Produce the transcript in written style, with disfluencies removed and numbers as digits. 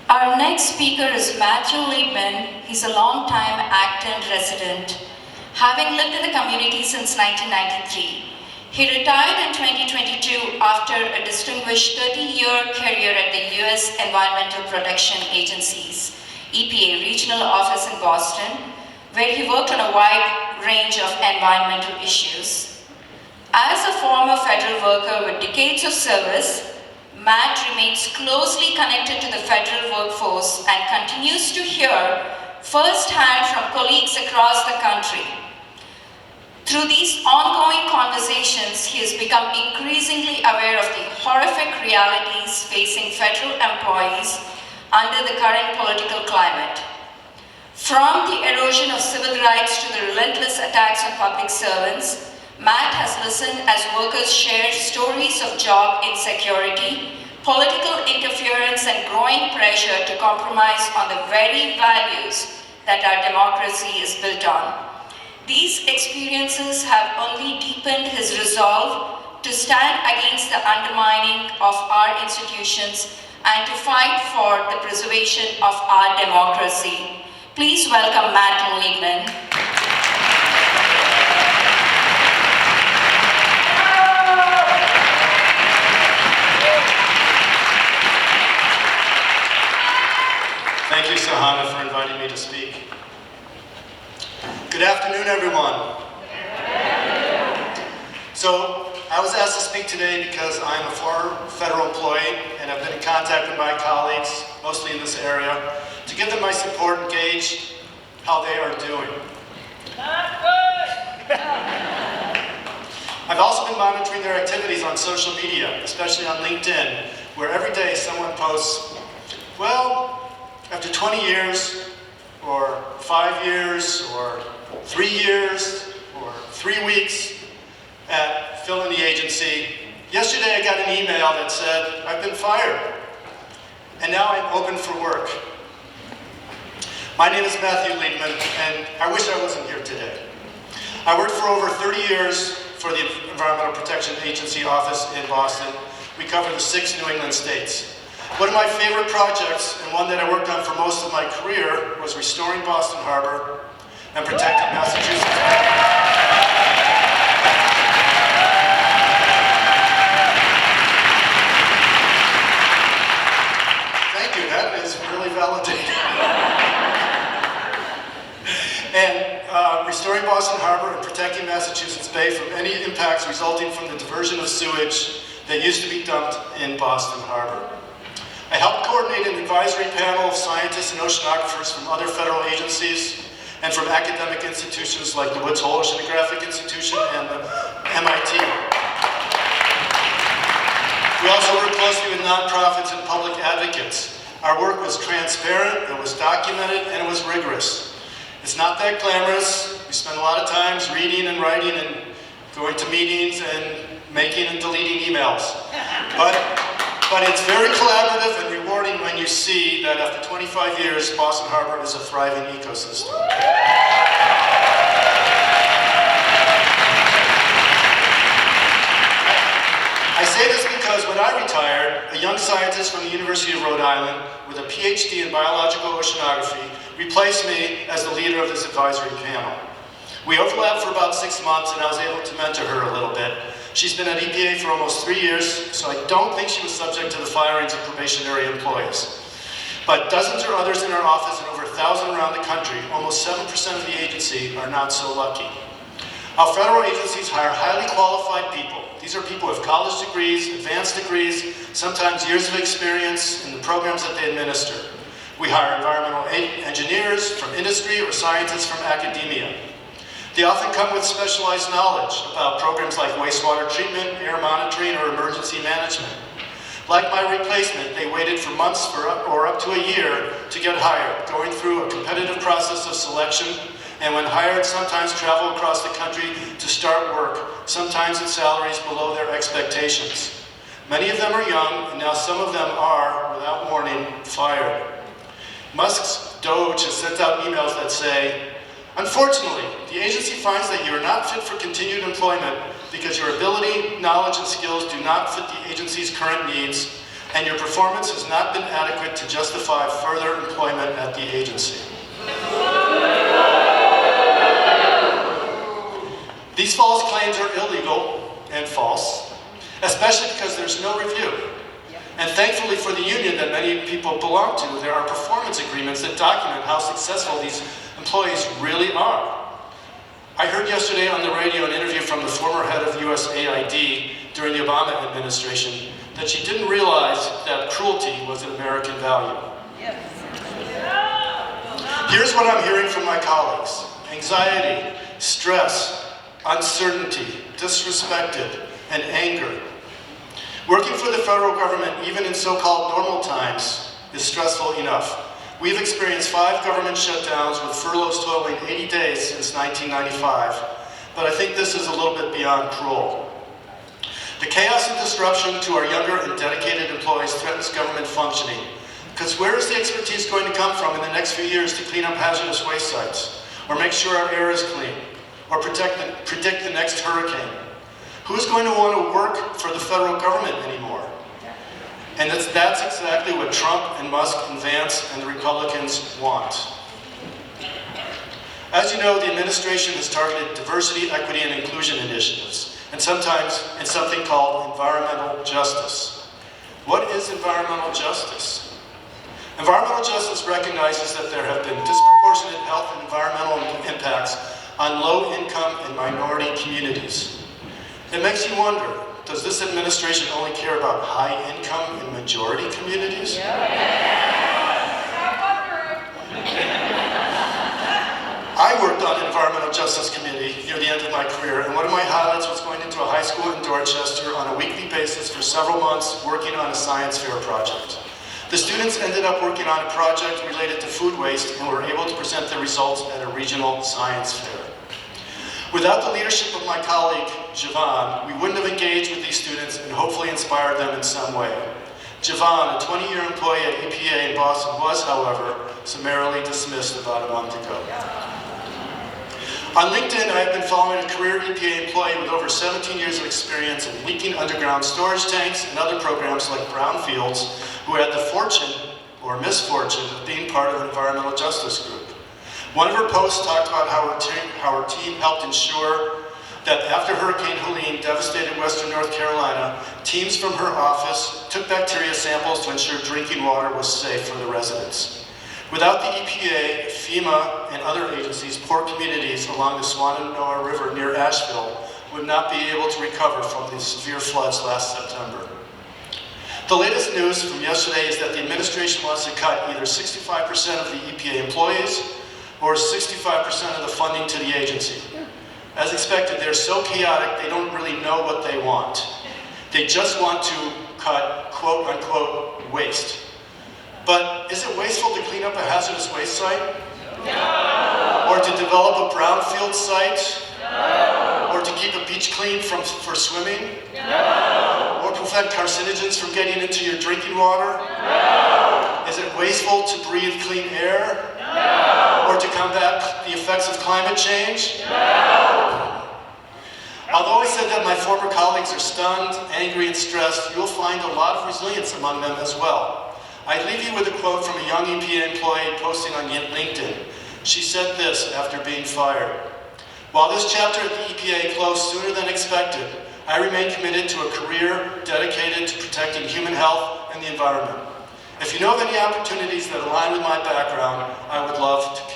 Our next speaker is Ben Liebman. He's a long-time Acton resident, having lived in the community since 1993. He retired in 2022 after a distinguished 30-year career at the U.S. Environmental Protection Agency's EPA regional office in Boston, where he worked on a wide range of environmental issues. As a former federal worker with decades of service, Matt remains closely connected to the federal workforce and continues to hear firsthand from colleagues across the country. Through these ongoing conversations, he has become increasingly aware of the horrific realities facing federal employees under the current political climate. From the erosion of civil rights to the relentless attacks on public servants, Matt has listened as workers share stories of job insecurity, political interference, and growing pressure to compromise on the very values that our democracy is built on. These experiences have only deepened his resolve to stand against the undermining of our institutions and to fight for the preservation of our democracy. Please welcome Ben Liebman. Thank you, Sahana, for inviting me to speak. Good afternoon, everyone. So, I was asked to speak today because I'm a former federal employee and I've been in contact with my colleagues, mostly in this area, to give them my support and gauge how they are doing. Not good! I've also been monitoring their activities on social media, especially on LinkedIn, where every day someone posts, well, after 20 years, or 5 years, or 3 years, or 3 weeks at fill in the agency, yesterday I got an email that said, I've been fired, and now I'm open for work. My name is Ben Liebman, and I wish I wasn't here today. I worked for over 30 years for the Environmental Protection Agency office in Boston. We cover the 6 New England states. One of my favorite projects, and one that I worked on for most of my career, was restoring Boston Harbor and protecting Massachusetts. Thank you, that is really validating. And restoring Boston Harbor and protecting Massachusetts Bay from any impacts resulting from the diversion of sewage that used to be dumped in Boston Harbor. I helped coordinate an advisory panel of scientists and oceanographers from other federal agencies and from academic institutions like the Woods Hole Oceanographic Institution and the MIT. We also worked closely with nonprofits and public advocates. Our work was transparent, it was documented, and it was rigorous. It's not that glamorous. We spend a lot of times reading and writing and going to meetings and making and deleting emails. But it's very collaborative and rewarding when you see that after 25 years, Boston Harbor is a thriving ecosystem. I say this because when I retired, a young scientist from the University of Rhode Island with a PhD in biological oceanography replaced me as the leader of this advisory panel. We overlapped for about 6 months and I was able to mentor her a little bit. She's been at EPA for almost 3 years, so I don't think she was subject to the firings of probationary employees. But dozens or others in our office and over 1,000 around the country, almost 7% of the agency, are not so lucky. Our federal agencies hire highly qualified people. These are people with college degrees, advanced degrees, sometimes years of experience in the programs that they administer. We hire environmental engineers from industry or scientists from academia. They often come with specialized knowledge about programs like wastewater treatment, air monitoring, or emergency management. Like my replacement, they waited for months or up to a year to get hired, going through a competitive process of selection, and when hired, sometimes travel across the country to start work, sometimes at salaries below their expectations. Many of them are young, and now some of them are, without warning, fired. Musk's Doge has sent out emails that say, unfortunately, the agency finds that you are not fit for continued employment because your ability, knowledge, and skills do not fit the agency's current needs, and your performance has not been adequate to justify further employment at the agency. These false claims are illegal and false, especially because there's no review. And thankfully for the union that many people belong to, there are performance agreements that document how successful these employees really are. I heard yesterday on the radio an interview from the former head of USAID during the Obama administration that she didn't realize that cruelty was an American value. Here's what I'm hearing from my colleagues: anxiety, stress, uncertainty, disrespected, and anger. Working for the federal government, even in so-called normal times, is stressful enough. We've experienced 5 government shutdowns with furloughs totaling 80 days since 1995, but I think this is a little bit beyond cruel. The chaos and disruption to our younger and dedicated employees threatens government functioning, because where is the expertise going to come from in the next few years to clean up hazardous waste sites, or make sure our air is clean, or predict the next hurricane? Who's going to want to work for the federal government anymore? And that's exactly what Trump and Musk and Vance and the Republicans want. As you know, the administration has targeted diversity, equity, and inclusion initiatives, and sometimes in something called environmental justice. What is environmental justice? Environmental justice recognizes that there have been disproportionate health and environmental impacts on low-income and minority communities. It makes you wonder, does this administration only care about high-income and majority communities? I worked on an environmental justice committee near the end of my career, and one of my highlights was going into a high school in Dorchester on a weekly basis for several months working on a science fair project. The students ended up working on a project related to food waste and were able to present their results at a regional science fair. Without the leadership of my colleague, Javon, we wouldn't have engaged with these students and hopefully inspired them in some way. Javon, a 20-year employee at EPA in Boston, was, however, summarily dismissed about a month ago. On LinkedIn, I have been following a career EPA employee with over 17 years of experience in leaking underground storage tanks and other programs like brownfields, who had the fortune, or misfortune, of being part of an environmental justice group. One of her posts talked about how her team helped ensure that after Hurricane Helene devastated western North Carolina, teams from her office took bacteria samples to ensure drinking water was safe for the residents. Without the EPA, FEMA, and other agencies, poor communities along the Swananoa River near Asheville would not be able to recover from the severe floods last September. The latest news from yesterday is that the administration wants to cut either 65% of the EPA employees or 65% of the funding to the agency. As expected, they're so chaotic they don't really know what they want. They just want to cut quote-unquote waste. But is it wasteful to clean up a hazardous waste site? No! Or to develop a brownfield site? No! Or to keep a beach clean for swimming? No! Or prevent carcinogens from getting into your drinking water? No! Is it wasteful to breathe clean air? No! Or to combat the effects of climate change? No! Although I said that my former colleagues are stunned, angry, and stressed, you'll find a lot of resilience among them as well. I leave you with a quote from a young EPA employee posting on LinkedIn. She said this after being fired: "While this chapter at the EPA closed sooner than expected, I remain committed to a career dedicated to protecting human health and the environment. If you know of any opportunities that align with my background, I would love to